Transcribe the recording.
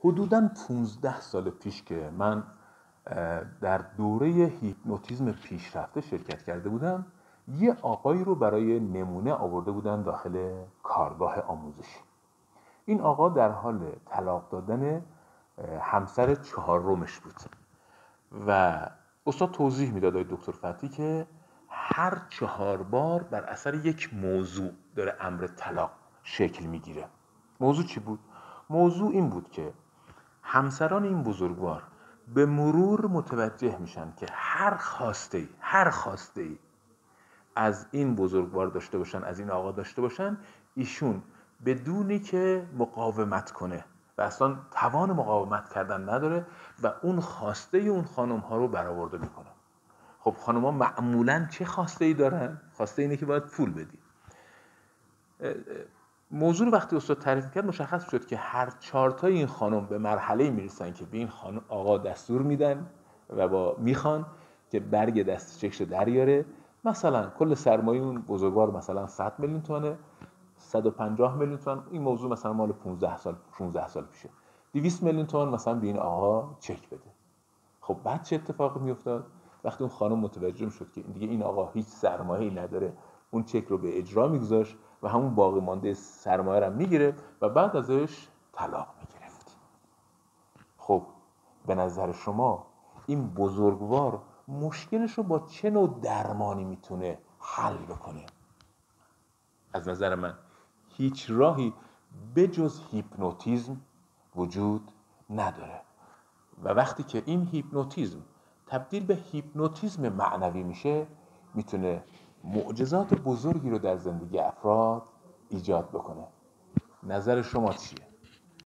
حدوداً 15 سال پیش که من در دوره هیپنوتیزم پیشرفته شرکت کرده بودم، یه آقایی رو برای نمونه آورده بودن داخل کارگاه آموزشی. این آقا در حال طلاق دادن همسر چهارمش بود و استاد توضیح میداد دکتر فتی که هر 4 بار بر اثر یک موضوع داره امر طلاق شکل میگیره. موضوع چی بود؟ موضوع این بود که همسران این بزرگوار به مرور متوجه میشن که هر خواسته ای از این بزرگوار داشته باشن، از این آقا داشته باشن، ایشون بدونی که مقاومت کنه و اصلا توان مقاومت کردن نداره و اون خواسته اون خانم ها رو برآورده میکنه. خب خانم ها معمولا چه خواسته ای دارن؟ خواسته اینه که باید پول بدی. موضوع رو وقتی استاد تعریف کرد مشخص شد که هر 4 تا این خانم به مرحله میرسن که به این خانم آقا دستور میدن و میخوان که برگ دست چکش دریاره. مثلا کل سرمایه اون بزرگوار مثلا 100 میلیون تومانه، 150 میلیون تومان، این موضوع مثلا مال 15 سال پیشه، 200 میلیون تومان مثلا به این آقا چک بده. خب بعد چه اتفاقی میافتاد؟ وقتی اون خانم متوجه شد که دیگه این آقا هیچ سرمایه‌ای نداره، اون چک رو به اجرا میگذاشت و همون باقی مانده سرمایه رو میگیره و بعد ازش طلاق میگرفت. خب به نظر شما این بزرگوار مشکلش رو با چه نوع درمانی میتونه حل بکنه؟ از نظر من هیچ راهی بجز هیپنوتیزم وجود نداره و وقتی که این هیپنوتیزم تبدیل به هیپنوتیزم معنوی میشه، میتونه معجزات بزرگی رو در زندگی افراد ایجاد بکنه. نظر شما چیه؟